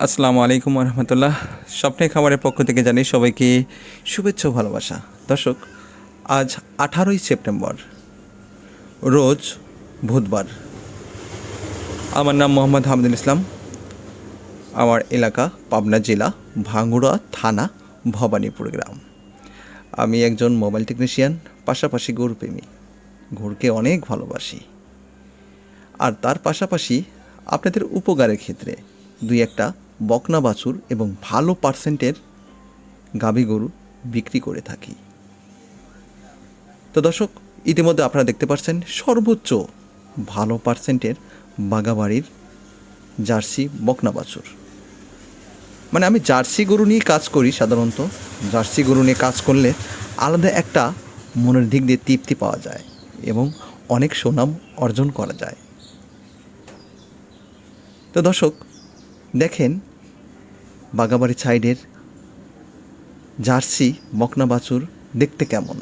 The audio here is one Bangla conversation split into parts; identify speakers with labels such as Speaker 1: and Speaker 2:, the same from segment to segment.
Speaker 1: আসসালামু আলাইকুম রহমতুল্লাহ। স্বপ্নের খামারের পক্ষ থেকে জানি সবাইকে শুভেচ্ছা ও ভালোবাসা। দর্শক, আজ 18ই সেপ্টেম্বর, রোজ বুধবার। আমার নাম মোহাম্মদ হামিদুল ইসলাম। আমার এলাকা পাবনা জেলা, ভাঙ্গুড়া থানা, ভবানীপুর গ্রাম। আমি একজন মোবাইল টেকনিশিয়ান, পাশাপাশি গরুপ্রেমী। গরুকে অনেক ভালোবাসি। আর তার পাশাপাশি আপনাদের উপকারের ক্ষেত্রে দুই একটা বকনা বাছুর এবং ভালো পার্সেন্টের গাভী গরু বিক্রি করে থাকি। তো দর্শক, ইতিমধ্যে আপনারা দেখতে পাচ্ছেন সর্বোচ্চ ভালো পার্সেন্টের বাগাবাড়ির জার্সি বকনা বাছুর। মানে আমি জার্সি গরু নিয়ে কাজ করি সাধারণত। জার্সি গরু নিয়ে কাজ করলে আলাদা একটা মনের দিক দিয়ে তৃপ্তি পাওয়া যায় এবং অনেক সুনাম অর্জন করা যায়। তো দর্শক, দেখেন বাগাবাড়ি সাইডের জার্সি বকনা বাছুর দেখতে কেমন।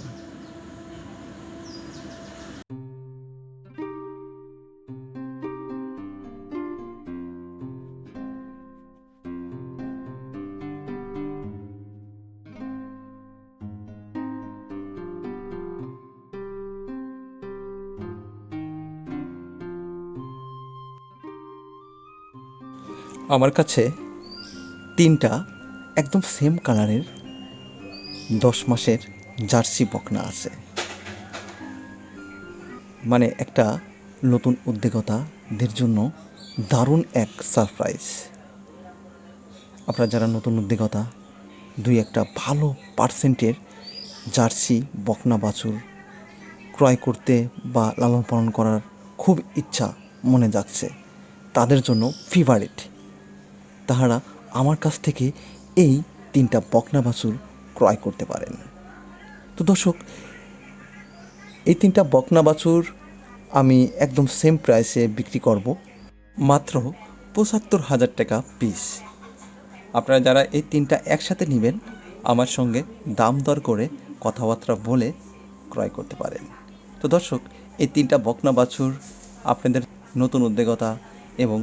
Speaker 1: আমার কাছে তিনটা একদম সেম কালারের 10 মাসের জার্সি বকনা আছে। মানে একটা নতুন উদ্যোক্তাদের জন্য দারুণ এক সারপ্রাইজ। আপনারা যারা নতুন উদ্যোক্তা, দুই একটা ভালো পার্সেন্টের জার্সি বকনা বাছুর ক্রয় করতে বা লালন পালন করার খুব ইচ্ছা মনে জাগছে, তাদের জন্য ফেভারিট। তাহারা আমার কাছ থেকে এই তিনটা বকনা বাছুর ক্রয় করতে পারেন। তো দর্শক, এই তিনটা বকনা বাছুর আমি একদম সেম প্রাইসে বিক্রি করব, মাত্র ৭৫,০০০ টাকা পিস। আপনারা যারা এই তিনটা একসাথে নেবেন, আমার সঙ্গে দাম দর করে কথাবার্তা বলে ক্রয় করতে পারেন। তো দর্শক, এই তিনটা বকনা বাছুর আপনাদের নতুন উদ্যোক্তা এবং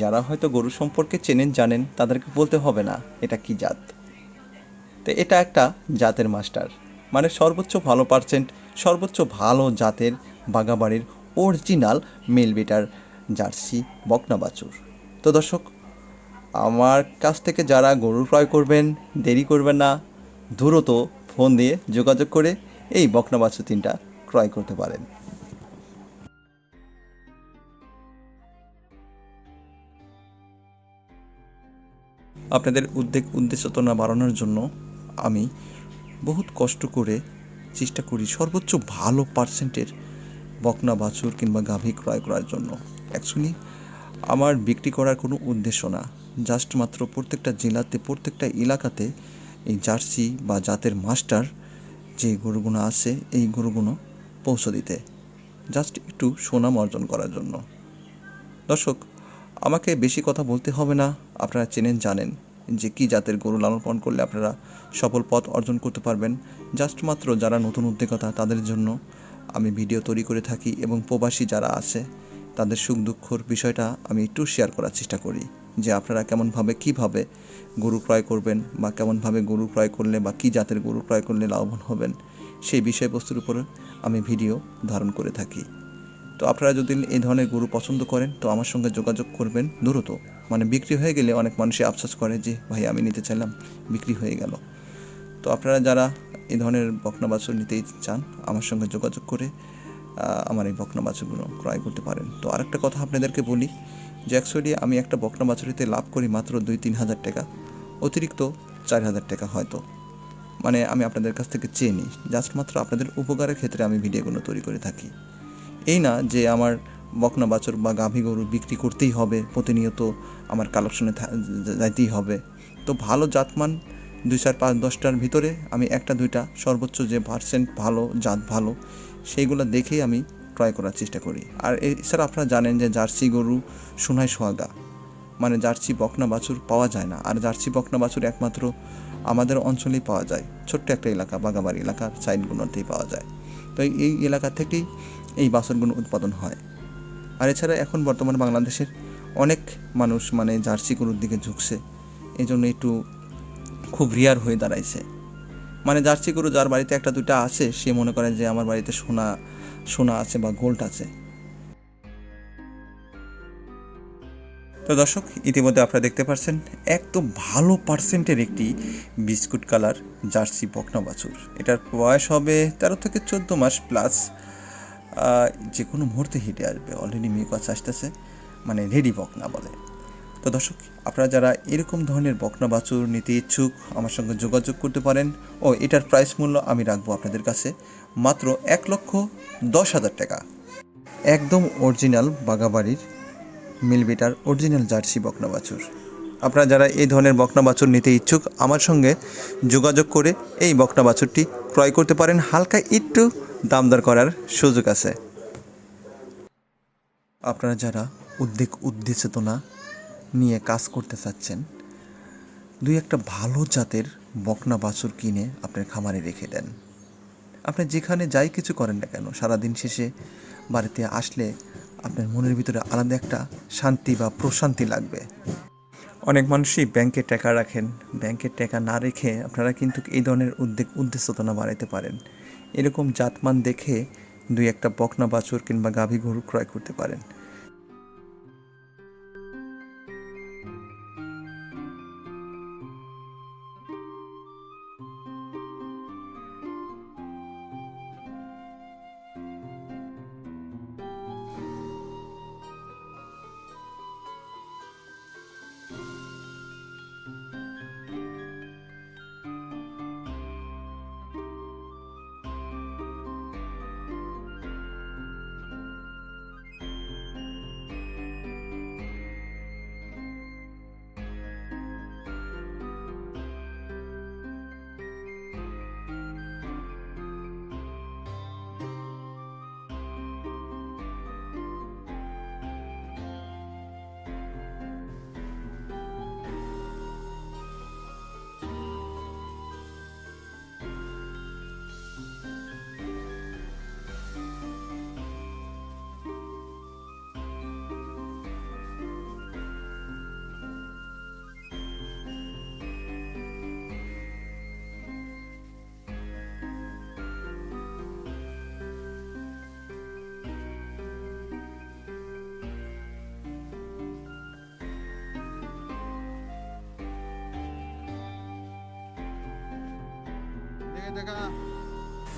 Speaker 1: যারা হয়তো গরু সম্পর্কে চেনেন জানেন, তাদেরকে বলতে হবে না এটা কি জাত। তো এটা একটা জাতের মাস্টার, মানে সর্বোচ্চ ভালো পার্সেন্ট, সর্বোচ্চ ভালো জাতের বাগাবাড়ির অরিজিনাল মেল বিটার জার্সি বকনা বাছুর। তো দর্শক, আমার কাছ থেকে যারা গরু ক্রয় করবেন, দেরি করবেন না, দ্রুত ফোন দিয়ে যোগাযোগ করে এই বকনা বাছুর তিনটা ক্রয় করতে পারেন। আপনাদের উদ্দেশ্যতা বাড়ানোর জন্য আমি বহুত কষ্ট করে চেষ্টা করি সর্বোচ্চ ভালো পার্সেন্টের বকনা বাছুর কিংবা গাভী ক্রয় করার জন্য। অ্যাকচুয়ালি আমার বিক্রি করার কোনো উদ্দেশ্য না, জাস্ট মাত্র প্রত্যেকটা জেলাতে, প্রত্যেকটা এলাকাতে এই জার্সি বা জাতের মাস্টার যে গরুগুলো আছে, এই গরুগুলো পৌঁছে দিতে, জাস্ট একটু সুনাম অর্জন করার জন্য। দর্শক, আমাকে বেশি কথা বলতে হবে না, আপনারা চেনেন জানেন যে কী জাতের গরু লালন পালন করলে আপনারা সফল পথ অর্জন করতে পারবেন। জাস্ট মাত্র যারা নতুন উদ্যোক্তা তাদের জন্য আমি ভিডিও তৈরি করে থাকি এবং প্রবাসী যারা আছে তাদের সুখ দুঃখর বিষয়টা আমি একটু শেয়ার করার চেষ্টা করি, যে আপনারা কেমনভাবে কীভাবে গরু ক্রয় করবেন বা কেমনভাবে গরু ক্রয় করলে বা কী জাতের গরু ক্রয় করলে লাভবান হবেন, সেই বিষয়বস্তুর উপরে আমি ভিডিও ধারণ করে থাকি। তো আপনারা যদি এই ধরনের গরু পছন্দ করেন তো আমার সঙ্গে যোগাযোগ করবেন দ্রুত। মানে বিক্রি হয়ে গেলে অনেক মানুষই আফসোস করে যে ভাই আমি নিতে চাইলাম, বিক্রি হয়ে গেল। তো আপনারা যারা এই ধরনের বকনা বাছুর নিতেই চান, আমার সঙ্গে যোগাযোগ করে আমার এই বকনা বাছুরগুলো ক্রয় করতে পারেন। তো আরেকটা কথা আপনাদেরকে বলি যে অ্যাকচুয়ালি আমি একটা বকনা বাছুরিতে লাভ করি মাত্র 2-3 হাজার টাকা, অতিরিক্ত 4,000 টাকা হয়তো। মানে আমি আপনাদের কাছ থেকে চেয়ে নিই, জাস্ট মাত্র আপনাদের উপকারের ক্ষেত্রে আমি ভিডিওগুলো তৈরি করে থাকি। এই না যে আমার বকনা বাছুর বা গাভী গরু বিক্রি করতেই হবে, প্রতিনিয়ত আমার কালেকশনে যাইতেই হবে। তো ভালো জাতমান 2-4-5-10টার ভিতরে আমি 1-2টা সর্বোচ্চ যে পার্সেন্ট ভালো জাত ভালো সেইগুলো দেখেই আমি ক্রয় করার চেষ্টা করি। আর এছাড়া আপনারা জানেন যে জার্সি গরু সোনায় সোহাগা, মানে জার্সি বকনা বাছুর পাওয়া যায় না। আর জার্সি বকনা বাছুর একমাত্র আমাদের অঞ্চলেই পাওয়া যায়, ছোট্ট একটা এলাকা, বাগাবাড়ি এলাকার সাইডগুলোতেই পাওয়া যায়। তো এই এলাকা থেকেই এই বাছুরগুলো উৎপাদন হয়। আর এছাড়া এখন বর্তমানে বাংলাদেশের অনেক মানুষ মানে জার্সি গরুর দিকে ঝুঁকছে, এই জন্য একটু খুব রিয়ার হয়ে দাঁড়াইছে। মানে জার্সি গরু যার বাড়িতে একটা দুইটা আছে সে মনে করে যে আমার বাড়িতে সোনা সোনা আছে বা গোল্ড আছে। তো দর্শক, ইতিমধ্যে আপনারা দেখতে পাচ্ছেন একদম ভালো পার্সেন্টের একটি বিস্কুট কালার জার্সি বকনা বাছুর। এটার বয়স হবে 13 থেকে 14 মাস প্লাস। যে কোনো মুহূর্তে হিটে আসবে, অলরেডি মিউকাস আসতেছে, মানে রেডি বকনা বলে। তো দর্শক, আপনারা যারা এরকম ধরনের বকনা বাছুর নিতে ইচ্ছুক আমার সঙ্গে যোগাযোগ করতে পারেন। ও এটার প্রাইস মূল্য আমি রাখবো আপনাদের কাছে মাত্র 1,10,000 টাকা। একদম অরিজিনাল বাগাবাড়ির মিলবিটার অরিজিনাল জার্সি বকনা বাছুর। আপনারা যারা এই ধরনের বকনা বাছুর নিতে ইচ্ছুক আমার সঙ্গে যোগাযোগ করে এই বকনা বাছুরটি ক্রয় করতে পারেন। হালকা একটু দাম দর করার সুযোগ আছে। আপনারা যারা উদ্দেশ্যেতনা নিয়ে কাজ করতে চাচ্ছেন, দুই একটা ভালো জাতের বকনা বাছুর কিনে আপনার খামারে রেখে দেন। আপনি যেখানে যাই কিছু করেন না কেন, সারাদিন শেষে বাড়িতে আসলে আপনার মনের ভিতরে আলাদা একটা শান্তি বা প্রশান্তি লাগবে। অনেক মানুষই ব্যাংকে টাকা রাখেন, ব্যাংকের টাকা না রেখে আপনারা কিন্তু এই ধরনের উদ্দেশ্যতনা বাড়াইতে পারেন। এরকম জাতমান দেখে দুই একটা বকনা বাছুর কিংবা গাভী গরু ক্রয় করতে পারেন।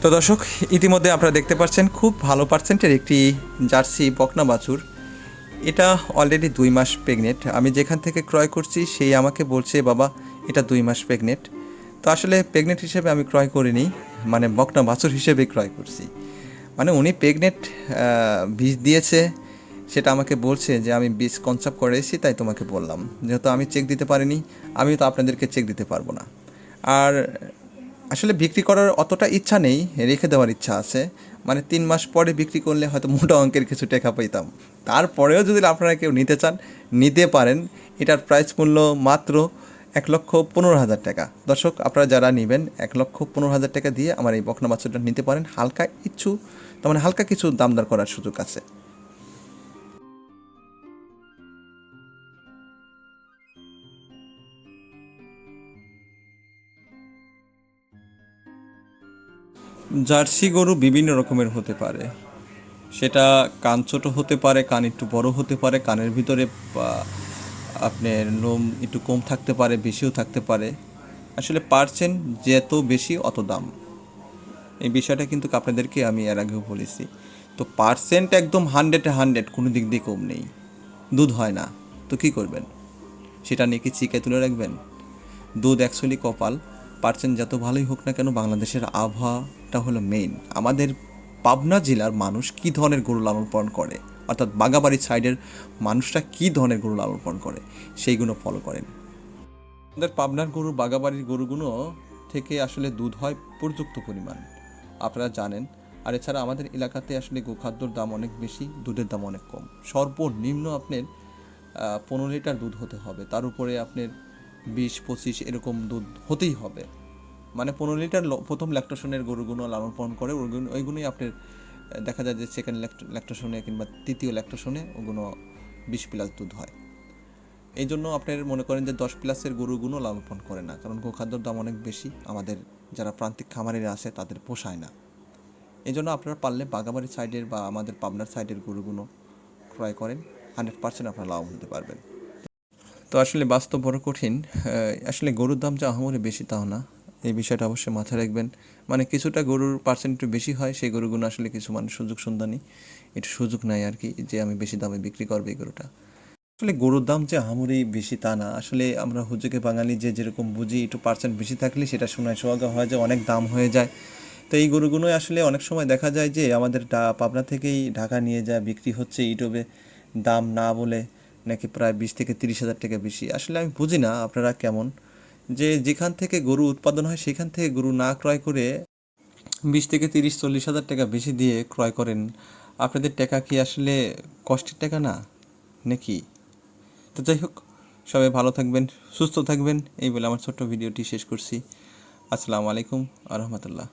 Speaker 1: তো দর্শক, ইতিমধ্যে আপনারা দেখতে পাচ্ছেন খুব ভালো পার্সেন্টের একটি জার্সি বকনা বাছুর। এটা অলরেডি 2 মাস প্রেগনেন্ট। আমি যেখান থেকে ক্রয় করছি সেই আমাকে বলছে বাবা এটা 2 মাস প্রেগনেন্ট। তো আসলে প্রেগনেন্ট হিসেবে আমি ক্রয় করিনি, মানে বকনা বাছুর হিসেবে ক্রয় করছি। মানে উনি প্রেগনেন্ট বীজ দিয়েছে, সেটা আমাকে বলছে যে আমি বীজ কনসাপ্ট করেছি তাই তোমাকে বললাম। যেহেতু আমি চেক দিতে পারিনি, আমি তো আপনাদেরকে চেক দিতে পারবো না। আর আসলে বিক্রি করার অতটা ইচ্ছা নেই, রেখে দেওয়ার ইচ্ছা আছে। মানে 3 মাস পরে বিক্রি করলে হয়তো মোটা অঙ্কের কিছু টাকা পাইতাম। তারপরেও যদি আপনারা কেউ নিতে চান নিতে পারেন। এটার প্রাইস মূল্য মাত্র 1,15,000 টাকা। দর্শক, আপনারা যারা নেবেন 1,15,000 টাকা দিয়ে আমার এই বকনা বাছুরটা নিতে পারেন। তার মানে হালকা কিছু দাম দর করার সুযোগ আছে। জার্সি গরু বিভিন্ন রকমের হতে পারে। সেটা কান ছোট হতে পারে, কান একটু বড় হতে পারে, কানের ভিতরে আপনার লোম একটু কম থাকতে পারে, বেশিও থাকতে পারে। আসলে পার্সেন্ট যত বেশি অত দাম, এই বিষয়টা কিন্তু আপনাদেরকে আমি এর আগেও বলেছি। তো পার্সেন্ট একদম 100 কোনো দিক দিয়ে কম নেই। দুধ হয় না তো কী করবেন? সেটা নিয়ে কি চিকায় তুলে রাখবেন? দুধ অ্যাকচুয়ালি কপাল। পার্সেন্ট যত ভালোই হোক না কেন, বাংলাদেশের আবহাওয়াটা হলো মেইন। আমাদের পাবনা জেলার মানুষ কী ধরনের গরু লালন পালন করে, অর্থাৎ বাগাবাড়ির সাইডের মানুষরা কী ধরনের গরু লালন পালন করে সেইগুলো ফলো করেন। আমাদের পাবনার গরু, বাগাবাড়ির গরুগুলো থেকে আসলে দুধ হয় পর্যাপ্ত পরিমাণ, আপনারা জানেন। আর এছাড়া আমাদের এলাকাতে আসলে গোখাদ্যর দাম অনেক বেশি, দুধের দাম অনেক কম। সর্বনিম্ন আপনার 15 লিটার দুধ হতে হবে, তার উপরে আপনার 20-25 এরকম দুধ হতেই হবে। মানে 15 লিটার প্রথম ল্যাকটেশনের গরুগুলো লালন পালন করে, ওইগুলোই আপনার দেখা যায় যে সেকেন্ড ল্যাকটেশনে কিংবা তৃতীয় ল্যাকটেশনে ওগুলো 20+ দুধ হয়। এই জন্য আপনার মনে করেন যে 10+ গরুগুলো লালন করে না, কারণ গোখাদ্যর দাম অনেক বেশি, আমাদের যারা প্রান্তিক খামারিরা আছে তাদের পোষায় না। এই জন্য আপনারা পারলে বাগাবাড়ি সাইডের বা আমাদের পাবনার সাইডের গরুগুলো ক্রয় করেন, 100% আপনারা লাভ হতে পারবেন। তো আসলে বাস্তব বড় কঠিন। আসলে গরুর দাম যে আহামরি বেশি তাও না, এই বিষয়টা অবশ্যই মাথায় রাখবেন। মানে কিছুটা গরুর পার্সেন্ট একটু বেশি হয়, সেই গরুগুলো আসলে কিছু মানুষ সুযোগ সন্ধানী, একটু সুযোগ নেয় আর কি, যে আমি বেশি দামে বিক্রি করবো এই গরুটা। আসলে গরুর দাম যে আহামরি বেশি তা না, আসলে আমরা হুজুগে বাঙালি যে যেরকম বুঝি, একটু পার্সেন্ট বেশি থাকলে সেটা শোনায় সোহাগা হয় যে অনেক দাম হয়ে যায়। তো এই গরুগুলোই আসলে অনেক সময় দেখা যায় যে আমাদের পাবনা থেকেই ঢাকা নিয়ে যায় বিক্রি হচ্ছে ইউটিউবে দাম না বলে নাকি প্রায় 20 থেকে 30 হাজার টাকা বেশি। আসলে আমি বুঝি না আপনারা কেমন, যে যেখান থেকে গরু উৎপাদন হয় সেখান থেকে গরু না ক্রয় করে 20 থেকে 30 40 হাজার টাকা বেশি দিয়ে ক্রয় করেন। আপনাদের টাকা কি আসলে কষ্টের টাকা না নাকি? তো যাই হোক, সবাই ভালো থাকবেন, সুস্থ থাকবেন, এই বলে আমার ছোট্ট ভিডিওটি শেষ করছি। আসসালামু আলাইকুম আ রহমতুল্লাহ।